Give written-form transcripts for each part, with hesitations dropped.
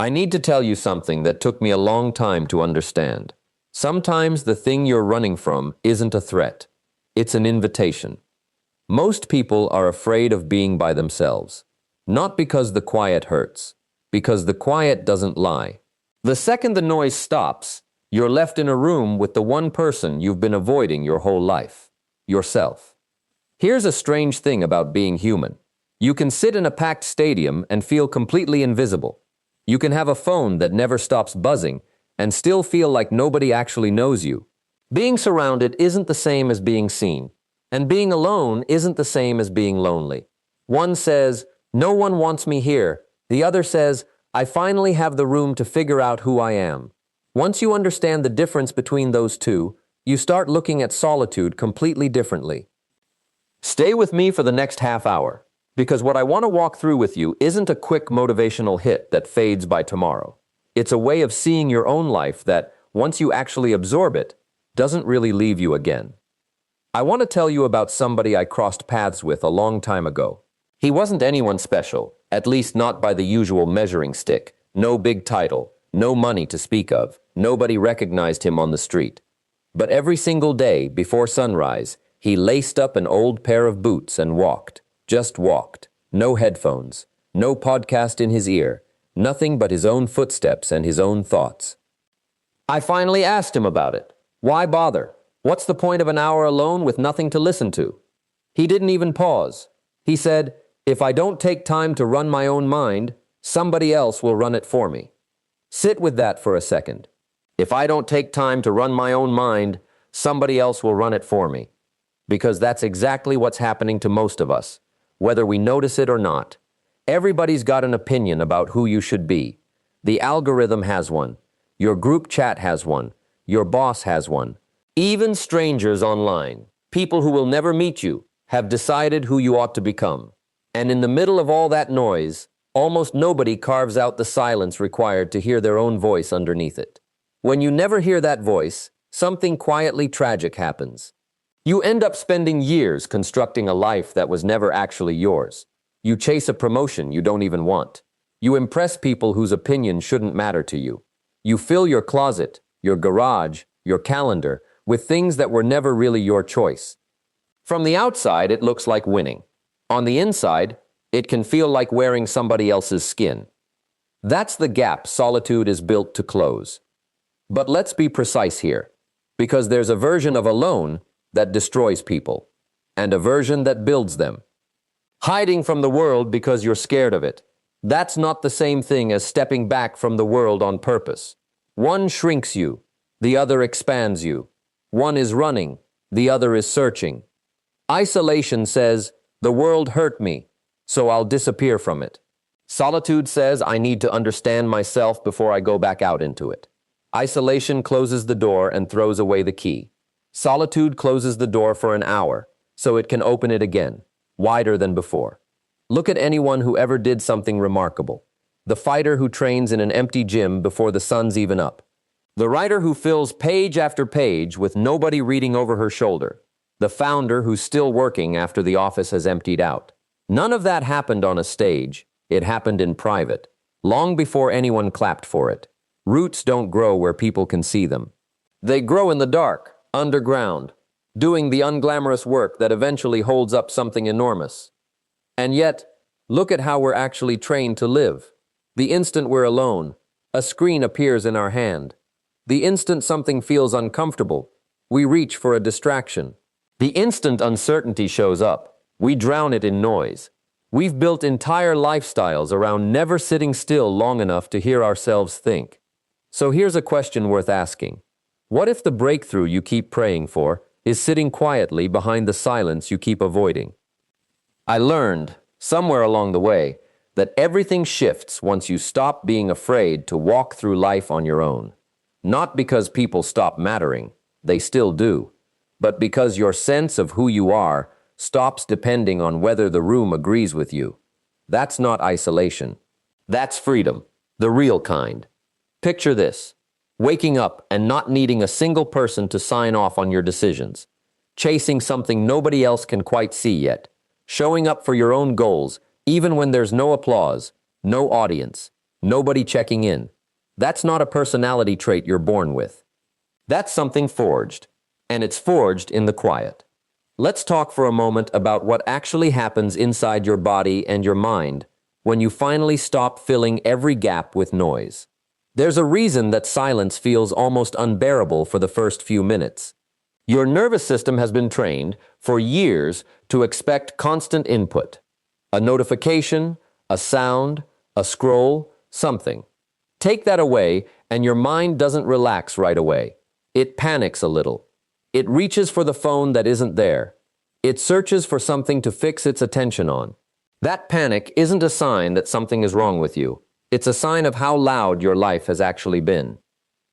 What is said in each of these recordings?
I need to tell you something that took me a long time to understand. Sometimes the thing you're running from isn't a threat. It's an invitation. Most people are afraid of being by themselves. Not because the quiet hurts, because the quiet doesn't lie. The second the noise stops, you're left in a room with the one person you've been avoiding your whole life, yourself. Here's a strange thing about being human. You can sit in a packed stadium and feel completely invisible. You can have a phone that never stops buzzing and still feel like nobody actually knows you. Being surrounded isn't the same as being seen, and being alone isn't the same as being lonely. One says, "No one wants me here." The other says, "I finally have the room to figure out who I am." Once you understand the difference between those two, you start looking at solitude completely differently. Stay with me for the next half hour, because what I want to walk through with you isn't a quick motivational hit that fades by tomorrow. It's a way of seeing your own life that, once you actually absorb it, doesn't really leave you again. I want to tell you about somebody I crossed paths with a long time ago. He wasn't anyone special, at least not by the usual measuring stick. No big title, no money to speak of. Nobody recognized him on the street. But every single day, before sunrise, he laced up an old pair of boots and walked. Just walked. No headphones. No podcast in his ear. Nothing but his own footsteps and his own thoughts. I finally asked him about it. Why bother? What's the point of an hour alone with nothing to listen to? He didn't even pause. He said, "If I don't take time to run my own mind, somebody else will run it for me." Sit with that for a second. If I don't take time to run my own mind, somebody else will run it for me. Because that's exactly what's happening to most of us, whether we notice it or not. Everybody's got an opinion about who you should be. The algorithm has one. Your group chat has one. Your boss has one. Even strangers online, people who will never meet you, have decided who you ought to become. And in the middle of all that noise, almost nobody carves out the silence required to hear their own voice underneath it. When you never hear that voice, something quietly tragic happens. You end up spending years constructing a life that was never actually yours. You chase a promotion you don't even want. You impress people whose opinion shouldn't matter to you. You fill your closet, your garage, your calendar with things that were never really your choice. From the outside, it looks like winning. On the inside, it can feel like wearing somebody else's skin. That's the gap solitude is built to close. But let's be precise here, because there's a version of alone that destroys people, and a version that builds them. Hiding from the world because you're scared of it, that's not the same thing as stepping back from the world on purpose. One shrinks you, the other expands you. One is running, the other is searching. Isolation says, "The world hurt me, so I'll disappear from it." Solitude says, "I need to understand myself before I go back out into it." Isolation closes the door and throws away the key. Solitude closes the door for an hour, so it can open it again, wider than before. Look at anyone who ever did something remarkable. The fighter who trains in an empty gym before the sun's even up. The writer who fills page after page with nobody reading over her shoulder. The founder who's still working after the office has emptied out. None of that happened on a stage. It happened in private, long before anyone clapped for it. Roots don't grow where people can see them. They grow in the dark, underground, doing the unglamorous work that eventually holds up something enormous. And yet, look at how we're actually trained to live. The instant we're alone, a screen appears in our hand. The instant something feels uncomfortable, we reach for a distraction. The instant uncertainty shows up, we drown it in noise. We've built entire lifestyles around never sitting still long enough to hear ourselves think. So here's a question worth asking. What if the breakthrough you keep praying for is sitting quietly behind the silence you keep avoiding? I learned, somewhere along the way, that everything shifts once you stop being afraid to walk through life on your own. Not because people stop mattering, they still do, but because your sense of who you are stops depending on whether the room agrees with you. That's not isolation. That's freedom, the real kind. Picture this, waking up and not needing a single person to sign off on your decisions, chasing something nobody else can quite see yet, showing up for your own goals, even when there's no applause, no audience, nobody checking in. That's not a personality trait you're born with. That's something forged, and it's forged in the quiet. Let's talk for a moment about what actually happens inside your body and your mind when you finally stop filling every gap with noise. There's a reason that silence feels almost unbearable for the first few minutes. Your nervous system has been trained for years to expect constant input. A notification, a sound, a scroll, something. Take that away, and your mind doesn't relax right away. It panics a little. It reaches for the phone that isn't there. It searches for something to fix its attention on. That panic isn't a sign that something is wrong with you. It's a sign of how loud your life has actually been.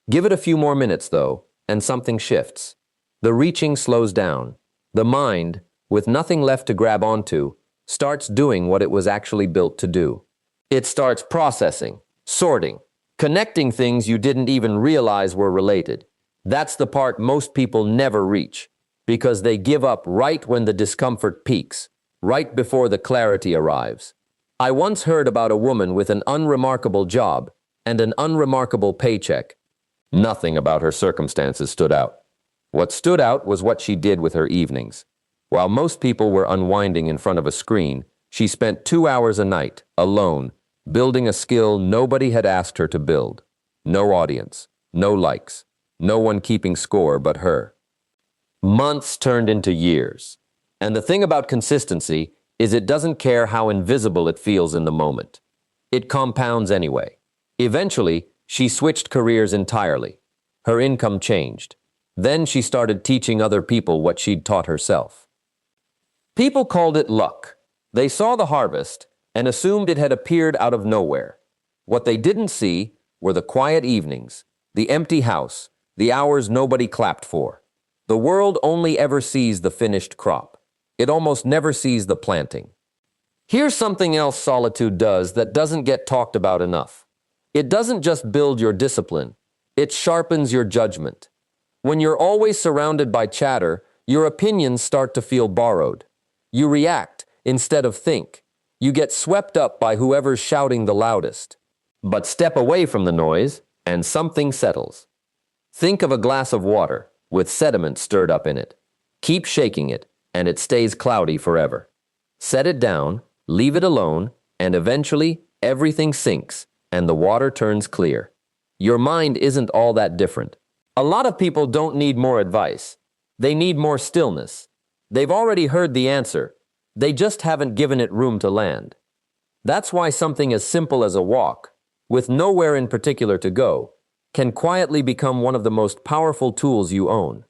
Give it a few more minutes, though, and something shifts. The reaching slows down. The mind, with nothing left to grab onto, starts doing what it was actually built to do. It starts processing, sorting, connecting things you didn't even realize were related. That's the part most people never reach, because they give up right when the discomfort peaks, right before the clarity arrives. I once heard about a woman with an unremarkable job and an unremarkable paycheck. Nothing about her circumstances stood out. What stood out was what she did with her evenings. While most people were unwinding in front of a screen, she spent 2 hours a night, alone, building a skill nobody had asked her to build. No audience, no likes, no one keeping score but her. Months turned into years. And the thing about consistency is it doesn't care how invisible it feels in the moment. It compounds anyway. Eventually, she switched careers entirely. Her income changed. Then she started teaching other people what she'd taught herself. People called it luck. They saw the harvest and assumed it had appeared out of nowhere. What they didn't see were the quiet evenings, the empty house, the hours nobody clapped for. The world only ever sees the finished crop. It almost never sees the planting. Here's something else solitude does that doesn't get talked about enough. It doesn't just build your discipline, it sharpens your judgment. When you're always surrounded by chatter, your opinions start to feel borrowed. You react instead of think. You get swept up by whoever's shouting the loudest. But step away from the noise, and something settles. Think of a glass of water with sediment stirred up in it. Keep shaking it, and it stays cloudy forever. Set it down, leave it alone, and eventually everything sinks, and the water turns clear. Your mind isn't all that different. A lot of people don't need more advice. They need more stillness. They've already heard the answer. They just haven't given it room to land. That's why something as simple as a walk, with nowhere in particular to go, can quietly become one of the most powerful tools you own.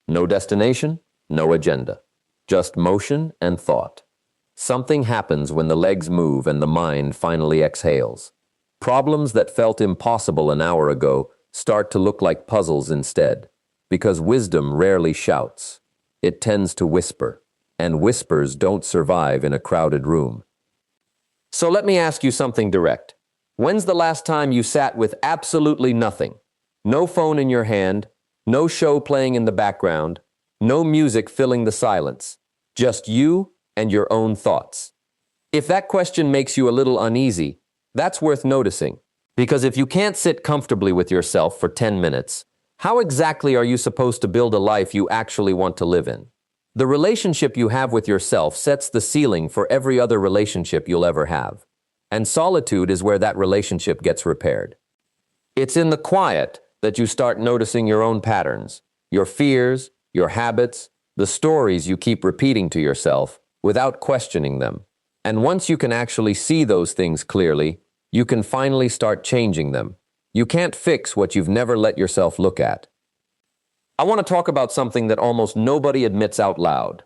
No destination, no agenda. Just motion and thought. Something happens when the legs move and the mind finally exhales. Problems that felt impossible an hour ago start to look like puzzles instead, because wisdom rarely shouts. It tends to whisper, and whispers don't survive in a crowded room. So let me ask you something direct. When's the last time you sat with absolutely nothing? No phone in your hand, no show playing in the background, no music filling the silence, just you and your own thoughts. If that question makes you a little uneasy, that's worth noticing, because if you can't sit comfortably with yourself for 10 minutes, how exactly are you supposed to build a life you actually want to live in? The relationship you have with yourself sets the ceiling for every other relationship you'll ever have, and solitude is where that relationship gets repaired. It's in the quiet that you start noticing your own patterns, your fears, your habits, the stories you keep repeating to yourself without questioning them. And once you can actually see those things clearly, you can finally start changing them. You can't fix what you've never let yourself look at. I want to talk about something that almost nobody admits out loud,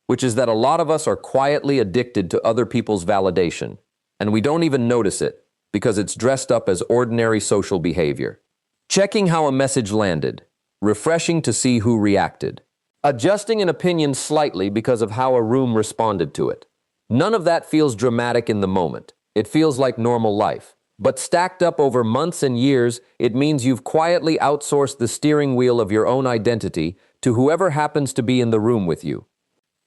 which is that a lot of us are quietly addicted to other people's validation, and we don't even notice it because it's dressed up as ordinary social behavior. Checking how a message landed, refreshing to see who reacted, adjusting an opinion slightly because of how a room responded to it. None of that feels dramatic in the moment. It feels like normal life. But stacked up over months and years, it means you've quietly outsourced the steering wheel of your own identity to whoever happens to be in the room with you.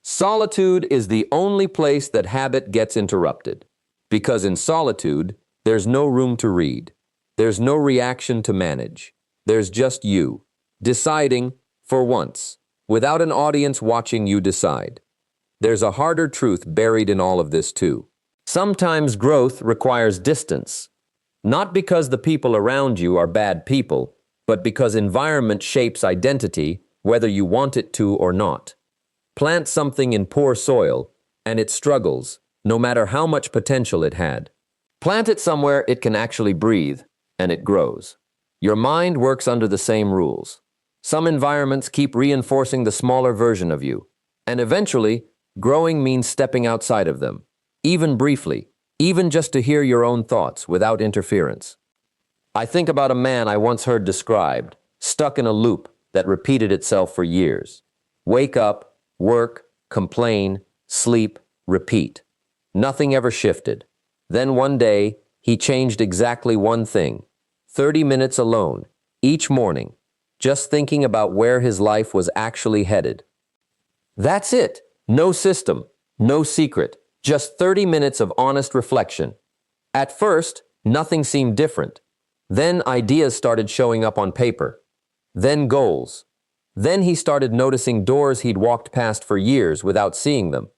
Solitude is the only place that habit gets interrupted. Because in solitude, There's no room to read. There's no reaction to manage. There's just you, deciding, for once, without an audience watching you decide. There's a harder truth buried in all of this too. Sometimes growth requires distance, not because the people around you are bad people, but because environment shapes identity, whether you want it to or not. Plant something in poor soil, and it struggles, no matter how much potential it had. Plant it somewhere it can actually breathe, and it grows. Your mind works under the same rules. Some environments keep reinforcing the smaller version of you, and eventually, growing means stepping outside of them, even briefly, even just to hear your own thoughts without interference. I think about a man I once heard described, stuck in a loop that repeated itself for years. Wake up, work, complain, sleep, repeat. Nothing ever shifted. Then one day, he changed exactly one thing. 30 minutes alone, each morning, just thinking about where his life was actually headed. That's it. No system, no secret, just 30 minutes of honest reflection. At first, nothing seemed different. Then ideas started showing up on paper. Then goals. Then he started noticing doors he'd walked past for years without seeing them.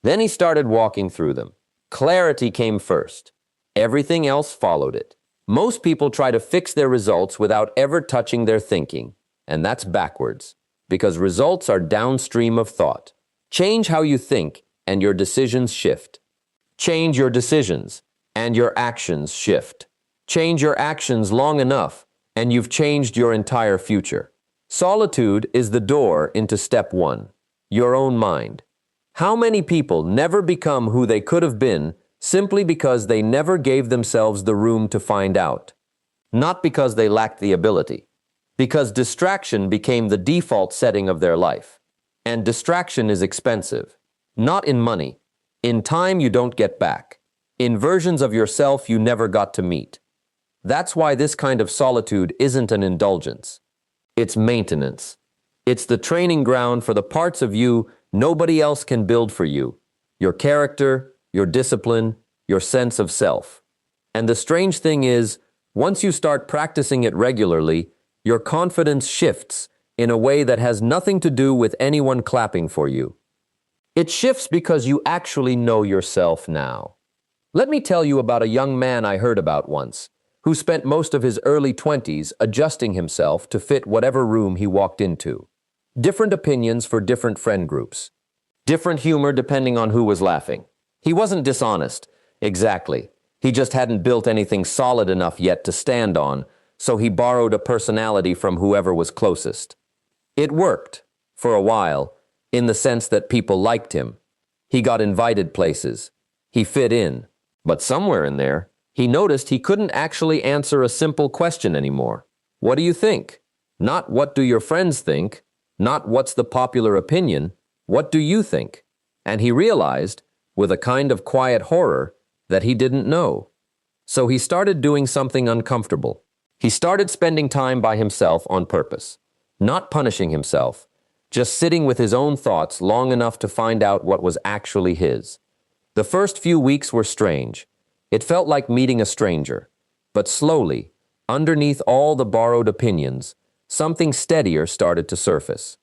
Then he started walking through them. Clarity came first. Everything else followed it. Most people try to fix their results without ever touching their thinking, and that's backwards, because results are downstream of thought. Change how you think, and your decisions shift. Change your decisions, and your actions shift. Change your actions long enough, and you've changed your entire future. Solitude is the door into step one, your own mind. How many people never become who they could have been simply because they never gave themselves the room to find out? Not because they lacked the ability, because distraction became the default setting of their life. And distraction is expensive, not in money, in time you don't get back, in versions of yourself you never got to meet. That's why this kind of solitude isn't an indulgence. It's maintenance. It's the training ground for the parts of you nobody else can build for you. Your character, your discipline, your sense of self. And the strange thing is, once you start practicing it regularly, your confidence shifts in a way that has nothing to do with anyone clapping for you. It shifts because you actually know yourself now. Let me tell you about a young man I heard about once, who spent most of his early 20s adjusting himself to fit whatever room he walked into. Different opinions for different friend groups. Different humor depending on who was laughing. He wasn't dishonest, exactly. He just hadn't built anything solid enough yet to stand on, so he borrowed a personality from whoever was closest. It worked, for a while, in the sense that people liked him. He got invited places. He fit in. But somewhere in there, he noticed he couldn't actually answer a simple question anymore. What do you think? Not what do your friends think? Not what's the popular opinion? What do you think? And he realized, with a kind of quiet horror, that he didn't know. So he started doing something uncomfortable. He started spending time by himself on purpose, not punishing himself, just sitting with his own thoughts long enough to find out what was actually his. The first few weeks were strange. It felt like meeting a stranger. But slowly, underneath all the borrowed opinions, something steadier started to surface.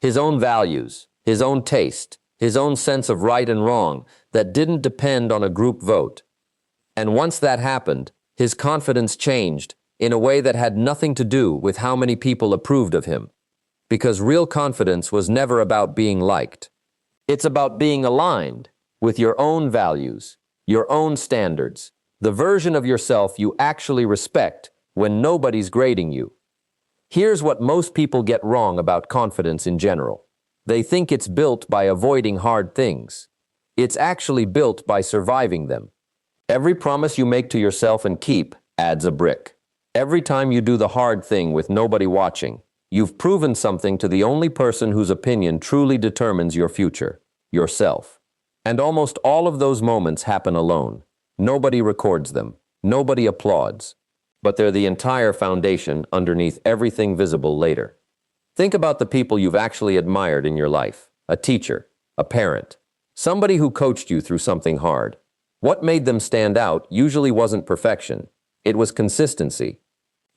His own values, his own taste, his own sense of right and wrong that didn't depend on a group vote. And once that happened, his confidence changed in a way that had nothing to do with how many people approved of him. Because real confidence was never about being liked. It's about being aligned with your own values, your own standards, the version of yourself you actually respect when nobody's grading you. Here's what most people get wrong about confidence in general. They think it's built by avoiding hard things. It's actually built by surviving them. Every promise you make to yourself and keep adds a brick. Every time you do the hard thing with nobody watching, you've proven something to the only person whose opinion truly determines your future, yourself. And almost all of those moments happen alone. Nobody records them. Nobody applauds. But they're the entire foundation underneath everything visible later. Think about the people you've actually admired in your life. A teacher, a parent, somebody who coached you through something hard. What made them stand out usually wasn't perfection. It was consistency.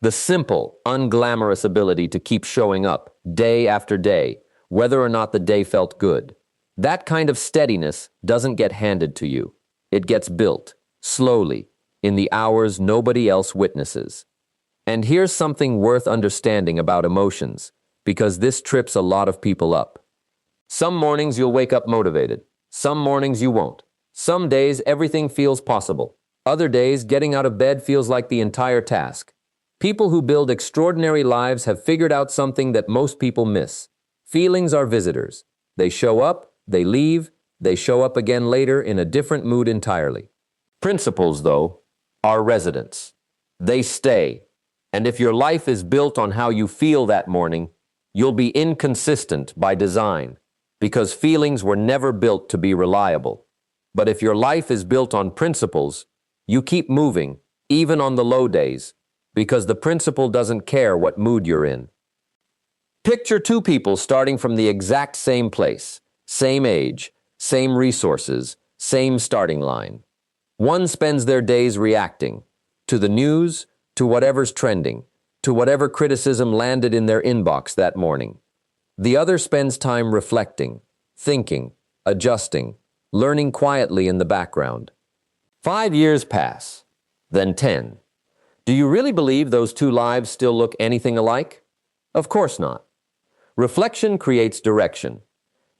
The simple, unglamorous ability to keep showing up day after day, whether or not the day felt good. That kind of steadiness doesn't get handed to you. It gets built, slowly, in the hours nobody else witnesses. And here's something worth understanding about emotions, because this trips a lot of people up. Some mornings you'll wake up motivated. Some mornings you won't. Some days everything feels possible. Other days getting out of bed feels like the entire task. People who build extraordinary lives have figured out something that most people miss. Feelings are visitors. They show up, they leave, they show up again later in a different mood entirely. Principles, though, are residents. They stay. And if your life is built on how you feel that morning, you'll be inconsistent by design, because feelings were never built to be reliable. But if your life is built on principles, you keep moving, even on the low days, because the principle doesn't care what mood you're in. Picture two people starting from the exact same place, same age, same resources, same starting line. One spends their days reacting to the news, to whatever's trending, to whatever criticism landed in their inbox that morning. The other spends time reflecting, thinking, adjusting, learning quietly in the background. 5 years pass, then 10. Do you really believe those two lives still look anything alike? Of course not. Reflection creates direction,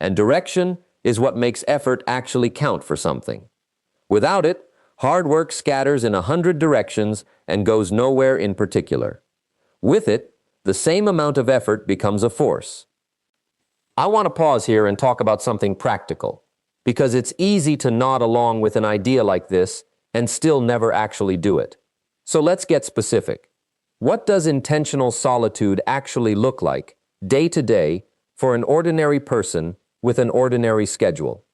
and direction is what makes effort actually count for something. Without it, hard work scatters in 100 directions and goes nowhere in particular. With it, the same amount of effort becomes a force. I want to pause here and talk about something practical, because it's easy to nod along with an idea like this and still never actually do it. So let's get specific. What does intentional solitude actually look like, day to day, for an ordinary person with an ordinary schedule?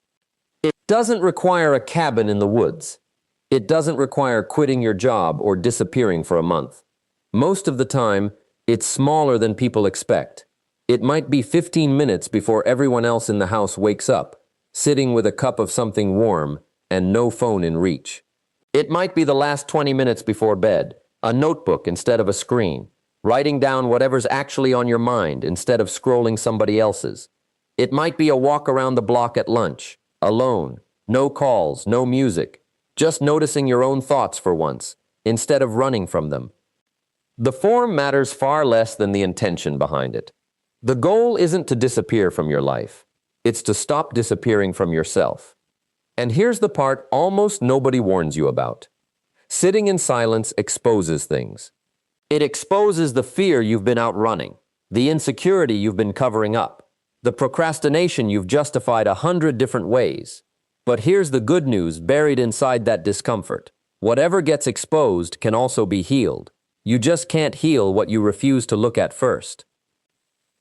It doesn't require a cabin in the woods. It doesn't require quitting your job or disappearing for a month. Most of the time, it's smaller than people expect. It might be 15 minutes before everyone else in the house wakes up, sitting with a cup of something warm and no phone in reach. It might be the last 20 minutes before bed, a notebook instead of a screen, writing down whatever's actually on your mind instead of scrolling somebody else's. It might be a walk around the block at lunch, alone, no calls, no music, just noticing your own thoughts for once, instead of running from them. The form matters far less than the intention behind it. The goal isn't to disappear from your life. It's to stop disappearing from yourself. And here's the part almost nobody warns you about. Sitting in silence exposes things. It exposes the fear you've been outrunning, the insecurity you've been covering up, the procrastination you've justified 100 different ways. But here's the good news buried inside that discomfort. Whatever gets exposed can also be healed. You just can't heal what you refuse to look at first.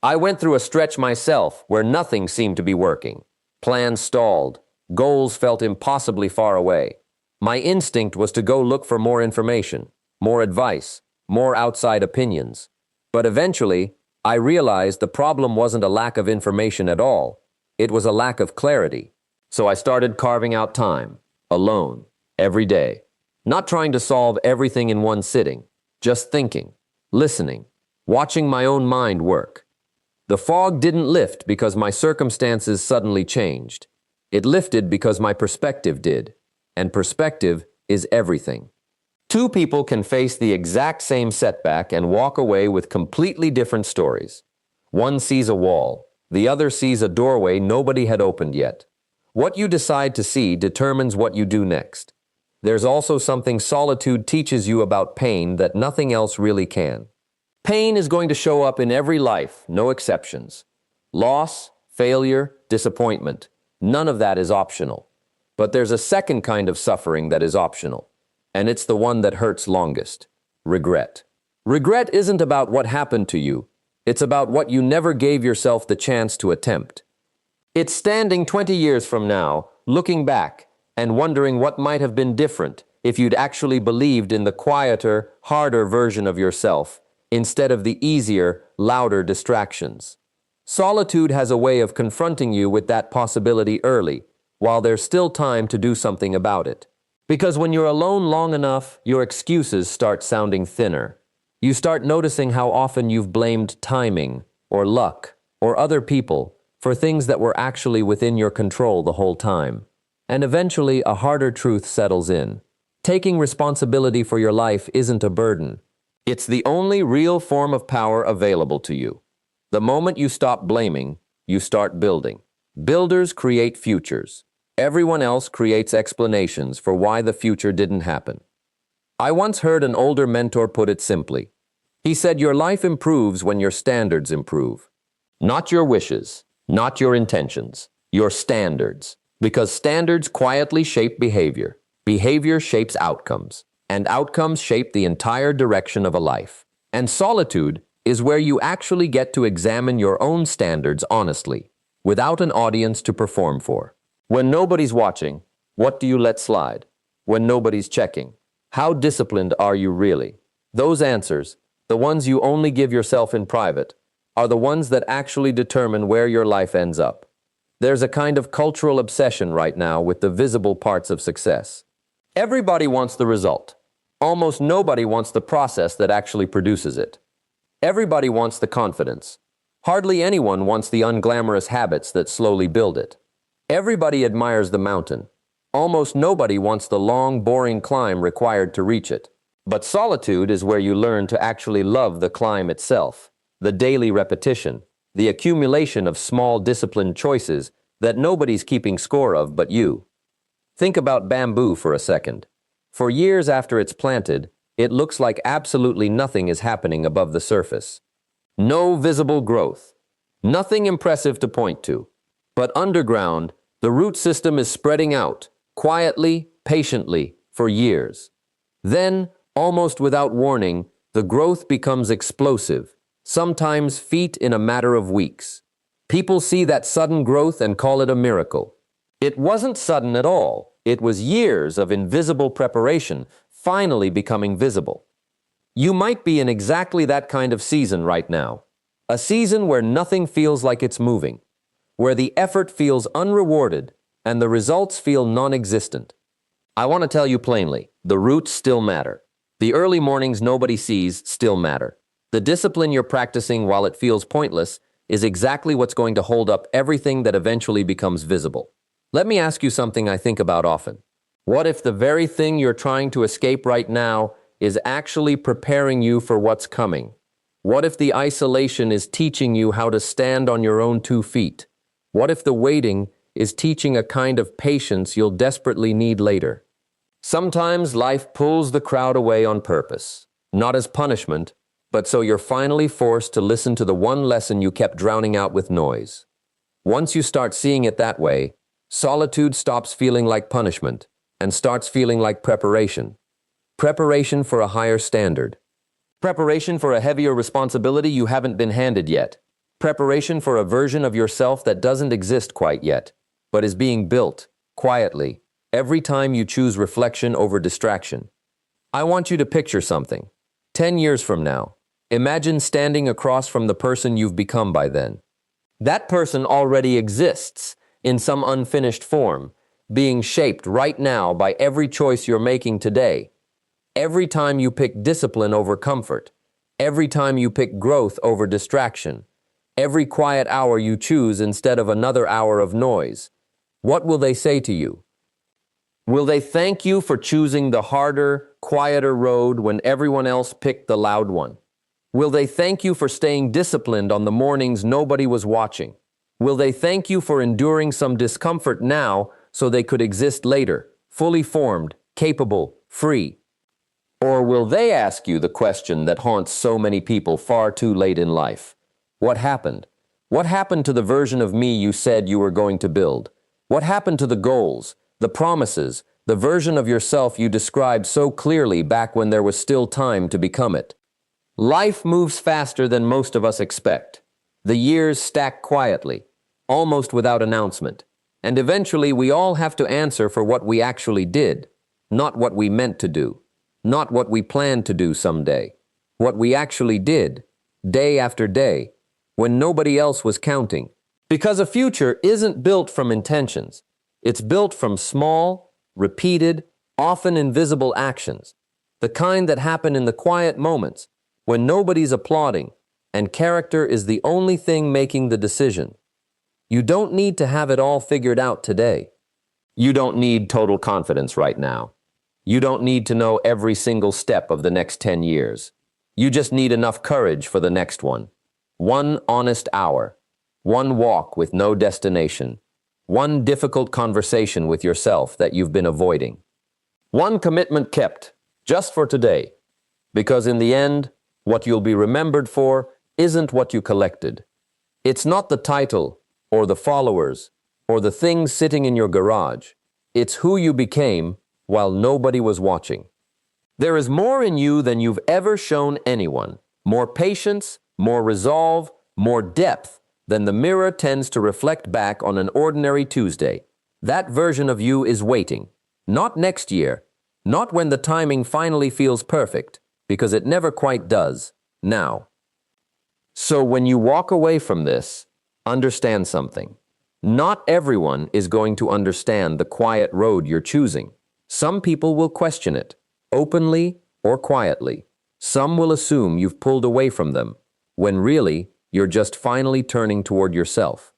I went through a stretch myself where nothing seemed to be working. Plans stalled. Goals felt impossibly far away. My instinct was to go look for more information, more advice, more outside opinions. But eventually, I realized the problem wasn't a lack of information at all. It was a lack of clarity. So I started carving out time, alone, every day. Not trying to solve everything in one sitting, just thinking, listening, watching my own mind work. The fog didn't lift because my circumstances suddenly changed. It lifted because my perspective did, and perspective is everything. Two people can face the exact same setback and walk away with completely different stories. One sees a wall, the other sees a doorway nobody had opened yet. What you decide to see determines what you do next. There's also something solitude teaches you about pain that nothing else really can. Pain is going to show up in every life, no exceptions. Loss, failure, disappointment. None of that is optional. But there's a second kind of suffering that is optional, and it's the one that hurts longest: regret. Regret isn't about what happened to you. It's about what you never gave yourself the chance to attempt. It's standing 20 years from now, looking back, and wondering what might have been different if you'd actually believed in the quieter, harder version of yourself, instead of the easier, louder distractions. Solitude has a way of confronting you with that possibility early, while there's still time to do something about it. Because when you're alone long enough, your excuses start sounding thinner. You start noticing how often you've blamed timing, or luck, or other people for things that were actually within your control the whole time. And eventually, a harder truth settles in. Taking responsibility for your life isn't a burden. It's the only real form of power available to you. The moment you stop blaming, you start building. Builders create futures. Everyone else creates explanations for why the future didn't happen. I once heard an older mentor put it simply. He said, your life improves when your standards improve. Not your wishes, not your intentions, your standards. Because standards quietly shape behavior. Behavior shapes outcomes, and outcomes shape the entire direction of a life. And solitude is where you actually get to examine your own standards honestly, without an audience to perform for. When nobody's watching, what do you let slide? When nobody's checking, how disciplined are you really? Those answers, the ones you only give yourself in private, are the ones that actually determine where your life ends up. There's a kind of cultural obsession right now with the visible parts of success. Everybody wants the result. Almost nobody wants the process that actually produces it. Everybody wants the confidence. Hardly anyone wants the unglamorous habits that slowly build it. Everybody admires the mountain. Almost nobody wants the long, boring climb required to reach it. But solitude is where you learn to actually love the climb itself, the daily repetition, the accumulation of small disciplined choices that nobody's keeping score of but you. Think about bamboo for a second. For years after it's planted, it looks like absolutely nothing is happening above the surface. No visible growth. Nothing impressive to point to. But underground, the root system is spreading out, quietly, patiently, for years. Then, almost without warning, the growth becomes explosive, sometimes feet in a matter of weeks. People see that sudden growth and call it a miracle. It wasn't sudden at all. It was years of invisible preparation finally becoming visible. You might be in exactly that kind of season right now. A season where nothing feels like it's moving, where the effort feels unrewarded and the results feel non-existent. I want to tell you plainly, the roots still matter. The early mornings nobody sees still matter. The discipline you're practicing while it feels pointless is exactly what's going to hold up everything that eventually becomes visible. Let me ask you something I think about often. What if the very thing you're trying to escape right now is actually preparing you for what's coming? What if the isolation is teaching you how to stand on your own 2 feet? What if the waiting is teaching a kind of patience you'll desperately need later? Sometimes life pulls the crowd away on purpose, not as punishment, but so you're finally forced to listen to the one lesson you kept drowning out with noise. Once you start seeing it that way, solitude stops feeling like punishment and starts feeling like preparation. Preparation for a higher standard. Preparation for a heavier responsibility you haven't been handed yet. Preparation for a version of yourself that doesn't exist quite yet, but is being built, quietly, every time you choose reflection over distraction. I want you to picture something. 10 years from now, imagine standing across from the person you've become by then. That person already exists in some unfinished form, being shaped right now by every choice you're making today. Every time you pick discipline over comfort, every time you pick growth over distraction, every quiet hour you choose instead of another hour of noise, what will they say to you? Will they thank you for choosing the harder, quieter road when everyone else picked the loud one? Will they thank you for staying disciplined on the mornings nobody was watching? Will they thank you for enduring some discomfort now so they could exist later, fully formed, capable, free? Or will they ask you the question that haunts so many people far too late in life? What happened? What happened to the version of me you said you were going to build? What happened to the goals, the promises, the version of yourself you described so clearly back when there was still time to become it? Life moves faster than most of us expect. The years stack quietly, almost without announcement, and eventually we all have to answer for what we actually did, not what we meant to do, not what we planned to do someday, what we actually did, day after day, when nobody else was counting. Because a future isn't built from intentions. It's built from small, repeated, often invisible actions, the kind that happen in the quiet moments when nobody's applauding and character is the only thing making the decision. You don't need to have it all figured out today. You don't need total confidence right now. You don't need to know every single step of the next 10 years. You just need enough courage for the next one. One honest hour, one walk with no destination, one difficult conversation with yourself that you've been avoiding. One commitment kept, just for today, because in the end, what you'll be remembered for isn't what you collected. It's not the title, or the followers, or the things sitting in your garage. It's who you became while nobody was watching. There is more in you than you've ever shown anyone. More patience, more resolve, more depth than the mirror tends to reflect back on an ordinary Tuesday. That version of you is waiting. Not next year, not when the timing finally feels perfect, because it never quite does, now. So when you walk away from this, understand something. Not everyone is going to understand the quiet road you're choosing. Some people will question it, openly or quietly. Some will assume you've pulled away from them, when really, you're just finally turning toward yourself.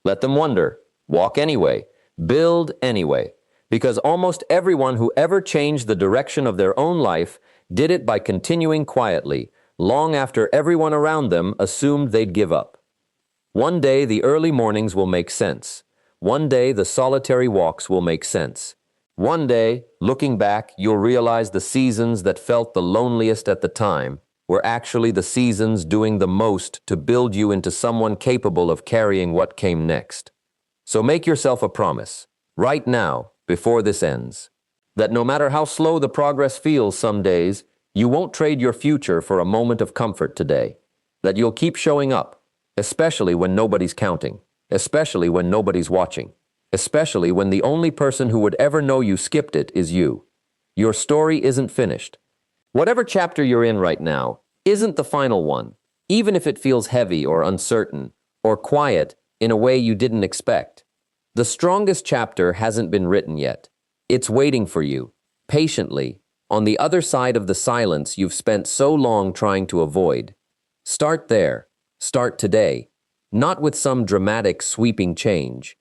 Let them wonder. Walk anyway. Build anyway. Because almost everyone who ever changed the direction of their own life did it by continuing quietly, long after everyone around them assumed they'd give up. One day the early mornings will make sense. One day the solitary walks will make sense. One day, looking back, you'll realize the seasons that felt the loneliest at the time were actually the seasons doing the most to build you into someone capable of carrying what came next. So make yourself a promise, right now, before this ends, that no matter how slow the progress feels some days, you won't trade your future for a moment of comfort today. That you'll keep showing up, especially when nobody's counting, especially when nobody's watching, especially when the only person who would ever know you skipped it is you. Your story isn't finished. Whatever chapter you're in right now isn't the final one, even if it feels heavy or uncertain or quiet in a way you didn't expect. The strongest chapter hasn't been written yet. It's waiting for you, patiently, on the other side of the silence you've spent so long trying to avoid. Start there. Start today. Not with some dramatic, sweeping change.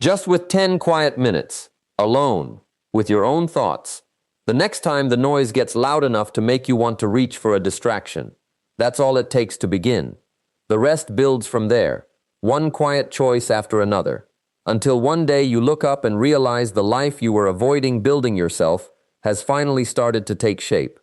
Just with 10 quiet minutes, alone, with your own thoughts. The next time the noise gets loud enough to make you want to reach for a distraction. That's all it takes to begin. The rest builds from there, one quiet choice after another, until one day you look up and realize the life you were avoiding building yourself has finally started to take shape.